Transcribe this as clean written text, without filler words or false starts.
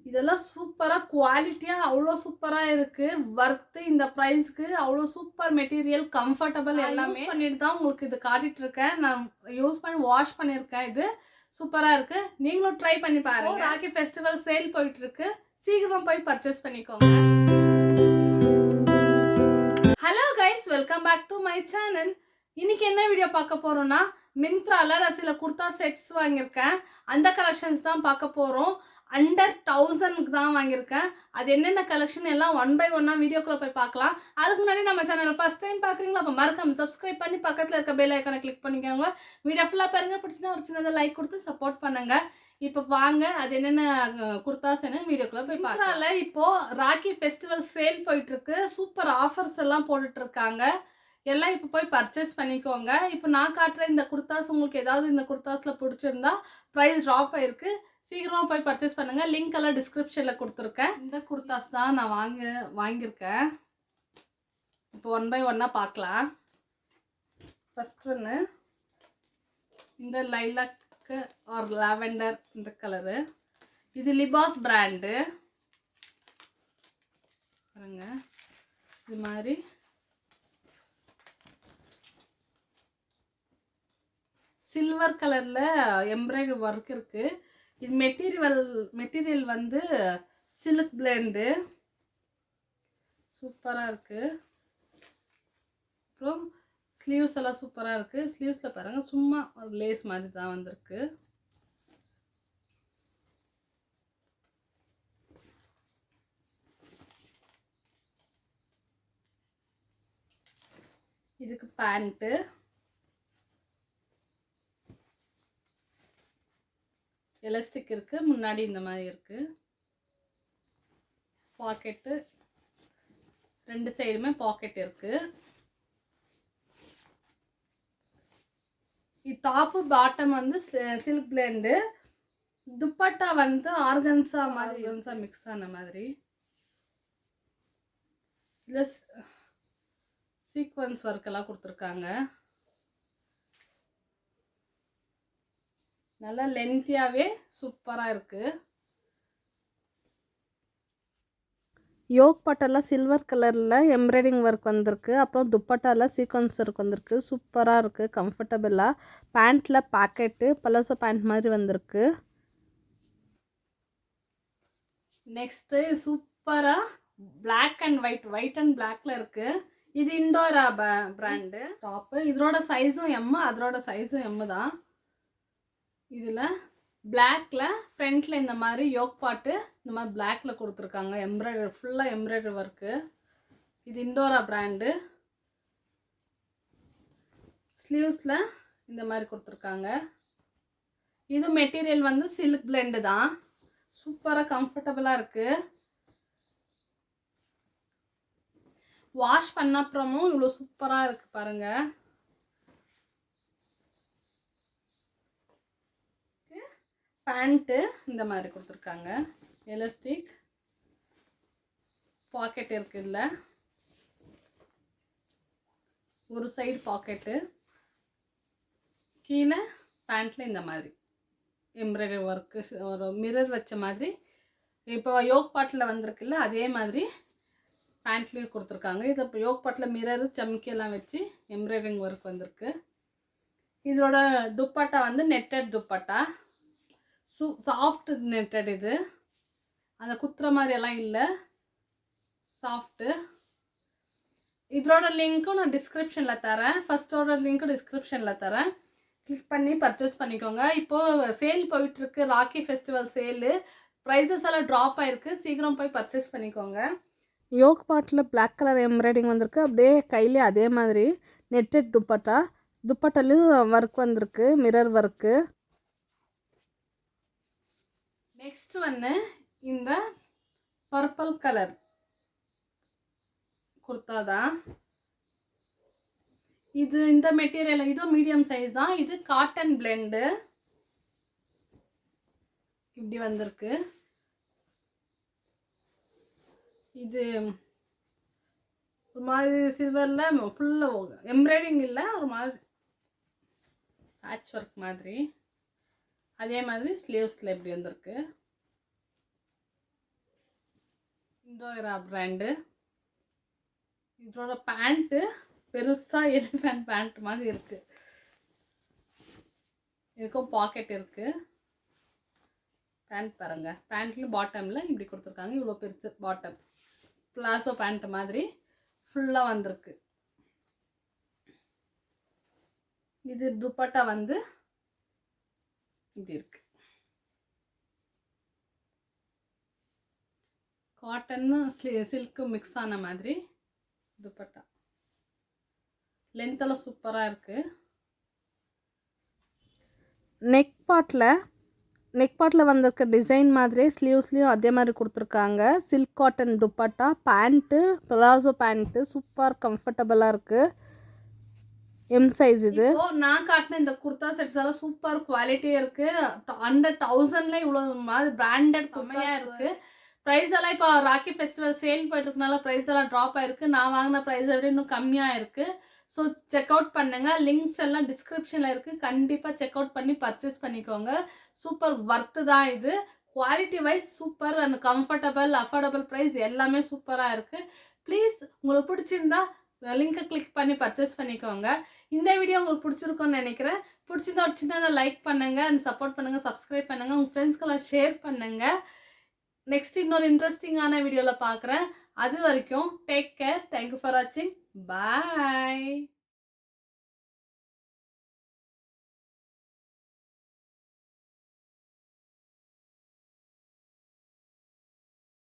இதெல்லாம் சூப்பரா குவாலிட்டியா அவ்வளோ சூப்பரா இருக்கு. வர்த் இந்த பிரைஸ்க்கு அவ்வளோ சூப்பர் மெட்டீரியல், கம்ஃபர்டபிள் எல்லாமே பண்ணிட்டு தான் உங்களுக்கு இது காட்டிட்டு இருக்கேன். நான் யூஸ் பண்ணி வாஷ் பண்ணியிருக்கேன். இது சூப்பரா இருக்கு. நீங்களும் ட்ரை பண்ணி பாருங்க. ராக்கி ஃபெஸ்டிவல் சேல் போயிட்டு இருக்கு. சீக்கிரமா போய் பர்ச்சேஸ் பண்ணிக்கோங்க. Hello guys, welcome back to my channel. இன்னைக்கு என்ன வீடியோ பார்க்க போறோம்னா, மிந்த்ரால நான் சில குர்தா செட்ஸ் வாங்கியிருக்கேன். அந்த கலெக்ஷன்ஸ் தான் பார்க்க போறோம். அண்டர் 1000க்கு தான் வாங்கியிருக்கேன். அது என்னென்ன கலெக்ஷன் எல்லாம் ஒன் பை ஒன்னா வீடியோக்குள்ள போய் பார்க்கலாம். அதுக்கு முன்னாடி நம்ம சேனலை ஃபர்ஸ்ட் டைம் பார்க்குறீங்களா, அப்போ மறக்காம சப்ஸ்கிரைப் பண்ணி பக்கத்தில் இருக்க பெல் ஐக்கானை கிளிக் பண்ணிக்கோங்க. வீடியோ ஃபுல்லாக பாருங்க. பிடிச்சினா ஒரு சின்னதாக லைக் கொடுத்து சப்போர்ட் பண்ணுங்க. இப்போ வாங்க அது என்னென்ன குர்தாஸ்ன்னு வீடியோக்குள்ள போய் பார்க்கலாம். இப்போ ராக்கி ஃபெஸ்டிவல் சேல் போயிட்டு இருக்கு. சூப்பர் ஆஃபர்ஸ் எல்லாம் போட்டுட்டு இருக்காங்க. எல்லாம் இப்போ போய் பர்ச்சேஸ் பண்ணிக்கோங்க. இப்போ நான் காட்டுற இந்த குர்தாஸ் உங்களுக்கு ஏதாவது இந்த குர்தாஸில் பிடிச்சிருந்தா ப்ரைஸ் ட்ராப் ஆயிருக்கு. சீக்கிரமாக போய் பர்ச்சேஸ் பண்ணுங்கள். லிங்க் எல்லாம் டிஸ்கிரிப்ஷனில் கொடுத்துருக்கேன். இந்த குர்தாஸ் தான் நான் வாங்கியிருக்கேன். இப்போ ஒன் பை ஒன்னாக பார்க்கலாம். ஃபஸ்ட் ஒன்று இந்த லைலாக்கு ஆர் லாவெண்டர் இந்த கலரு. இது லிபாஸ் பிராண்டு பாருங்க. இது மாதிரி சில்வர் கலரில் எம்ப்ராய்டரி ஒர்க் இருக்குது. இது மெட்டீரியல் வந்து சில்க் பிளெண்டு சூப்பராக இருக்குது. அப்புறம் ஸ்லீவ்ஸ் எல்லாம் சூப்பராக இருக்குது. ஸ்லீவ்ஸில் பாருங்கள், சும்மா ஒரு லேஸ் மாதிரி தான் வந்திருக்கு. இதுக்கு பேண்ட்டு, எலாஸ்டிக் இருக்குது, முன்னாடி இந்த மாதிரி இருக்குது. பாக்கெட்டு ரெண்டு சைடுமே பாக்கெட் இருக்குது. டாப்பு பாட்டம் வந்து சில்க் பிளெண்டு. துப்பட்டா வந்து ஆர்கன்சா மாதிரி, ஆர்கன்சா மிக்ஸ் ஆன மாதிரி. இதில் சீக்வன்ஸ் ஒர்க்கெல்லாம் கொடுத்துருக்காங்க. நல்லா லென்த்தியாகவே சூப்பராக இருக்குது. யோக் பட்டெல்லாம் சில்வர் கலரில் எம்ப்ராய்டிங் ஒர்க் வந்திருக்கு. அப்புறம் துப்பட்டாவில் சீக்வன்ஸ் ஒர்க் வந்திருக்கு. சூப்பராக இருக்குது, கம்ஃபர்டபுளாக. பேண்ட்டில் பாக்கெட்டு பலோசோ பேண்ட் மாதிரி வந்திருக்கு. நெக்ஸ்ட்டு சூப்பராக பிளாக் அண்ட் ஒயிட் அண்ட் பிளாக்ல இருக்குது. இது இண்டோரா பிராண்டு டாப்பு. இதோட சைஸும் எம்மு, அதோட சைஸும் எம்மு தான். இதில் பிளாக்ல ஃப்ரண்ட்டில் இந்த மாதிரி யோக் பாட்டு இந்த மாதிரி பிளாக்ல கொடுத்துருக்காங்க. எம்ப்ராய்டரி ஃபுல்லாக எம்ப்ராய்டரி ஒர்க்கு. இது இண்டோரா பிராண்டு. ஸ்லீவ்ஸில் இந்த மாதிரி கொடுத்துருக்காங்க. இது மெட்டீரியல் வந்து சில்க் பிளெண்டு தான். சூப்பராக கம்ஃபர்டபுளாக இருக்குது. வாஷ் பண்ண அப்புறமும் இவ்வளோ சூப்பராக இருக்குது பாருங்கள். பேண்ட்டு இந்த மாதிரி கொடுத்துருக்காங்க. எலாஸ்டிக் பாக்கெட் இருக்குது. இதில் ஒரு சைடு பாக்கெட்டு, கீழே பேண்ட்டில் இந்த மாதிரி எம்ப்ராய்டரி ஒர்க்கு, ஒரு மிரர் வச்ச மாதிரி. இப்போ யோக் பாட்டில் வந்திருக்குல்ல, அதே மாதிரி பேண்ட்லேயும் கொடுத்துருக்காங்க. இது இப்போ யோக் பாட்டில் மிரரு சம்கியெல்லாம் வச்சு எம்ப்ராய்டரிங் ஒர்க் வந்திருக்கு. இதோட துப்பட்டா வந்து நெட்டட் துப்பட்டா, சாஃப்ட் நெட்டட். இது அந்த குத்துற மாதிரி எல்லாம் இல்லை, சாஃப்ட்டு. இதோட லிங்க்கும் நான் டிஸ்கிரிப்ஷனில் தரேன். ஃபஸ்ட்டோட லிங்க்கும் டிஸ்கிரிப்ஷனில் தரேன். கிளிக் பண்ணி பர்ச்சேஸ் பண்ணிக்கோங்க. இப்போது சேல் போயிட்டுருக்கு, ராக்கி ஃபெஸ்டிவல் சேலு. ப்ரைஸஸ் எல்லாம் ட்ராப் ஆகிருக்கு. சீக்கிரம் போய் பர்ச்சேஸ் பண்ணிக்கோங்க. யோக் பாட்டில் பிளாக் கலர் எம்ப்ராய்டிங் வந்திருக்கு. அப்படியே கையிலே அதே மாதிரி நெட்டட் துப்பட்டா. துப்பட்டாலையும் ஒர்க் வந்திருக்கு, மிரர் ஒர்க்கு. நெக்ஸ்ட் ஒன்று இந்த பர்பிள் கலர் குர்தா தான். இது இந்த மெட்டீரியல் இதுவும் மீடியம் சைஸ் தான். இது காட்டன் பிளெண்டு இப்படி வந்திருக்கு. இது ஒரு மாதிரி சில்வரில் ஃபுல்லாக எம்ப்ராய்டிங் இல்லை, ஒரு மாதிரி பேட்ச் ஒர்க் மாதிரி. அதே மாதிரி ஸ்லீவ்ஸில் இப்படி வந்திருக்கு. இண்டோரா பிராண்டு. இதோட பேண்ட்டு பெருசாக எலிஃபண்ட் பேண்ட் மாதிரி இருக்குது. இதுக்கும் பாக்கெட் இருக்குது. பேண்ட் பாருங்கள், பேண்ட்லேயும் பாட்டமில் இப்படி கொடுத்துருக்காங்க. இவ்வளோ பெருசு பாட்டம், பிளாசோ பேண்ட் மாதிரி ஃபுல்லாக வந்திருக்கு. இது துப்பட்டா வந்து இப்படி இருக்கு. காட்டன்னு சில்க்கு மிக்ஸ் ஆன மாதிரி துப்பட்டா. லென்த்தெல்லாம் சூப்பராக இருக்குது. நெக் பாட்டில் வந்திருக்க டிசைன் மாதிரியே ஸ்லீவ்ஸ்லேயும் அதே மாதிரி கொடுத்துருக்காங்க. Silk cotton dupatta, pant palazzo pant super கம்ஃபர்டபுளாக இருக்குது. எம் சைஸ் இது. நான் காட்டின இந்த குர்தா செட்ஸ் எல்லாம் சூப்பர் குவாலிட்டியாக இருக்குது. அண்டர் 1000ல இவ்வளோ மாதிரி பிராண்டட் கம்மியாக இருக்குது. ப்ரைஸ் எல்லாம் இப்போ ராக்கி ஃபெஸ்டிவல் சேல் போயிட்டுருக்கனால ப்ரைஸ் எல்லாம் ட்ராப் ஆகிருக்கு. நான் வாங்கின ப்ரைஸை விட இன்னும் கம்மியாக இருக்குது. ஸோ செக் அவுட் பண்ணுங்கள். லிங்க்ஸ் எல்லாம் டிஸ்கிரிப்ஷனில் இருக்குது. கண்டிப்பாக செக் அவுட் பண்ணி பர்ச்சேஸ் பண்ணிக்கோங்க. சூப்பர் ஒர்த்து தான் இது. Quality wise super and comfortable, affordable price எல்லாமே சூப்பராக இருக்குது. ப்ளீஸ் உங்களுக்கு பிடிச்சிருந்தா லிங்கை கிளிக் பண்ணி பர்ச்சேஸ் பண்ணிக்கோங்க. இந்த வீடியோ உங்களுக்கு பிடிச்சிருக்கும்னு நினைக்கிறேன். பிடிச்சிருந்தா ஒரு சின்னதாக லைக் பண்ணுங்கள் அண்ட் சப்போர்ட் பண்ணுங்கள், சப்ஸ்கிரைப் பண்ணுங்கள், உங்கள் ஃப்ரெண்ட்ஸ்க்கெல்லாம் ஷேர் பண்ணுங்கள். நெக்ஸ்ட் இன்னொரு இன்ட்ரெஸ்டிங்கான வீடியோவில் பார்க்குறேன். அது வரைக்கும் டேக் கேர். தேங்க்யூ ஃபார் வாட்சிங். பாய்.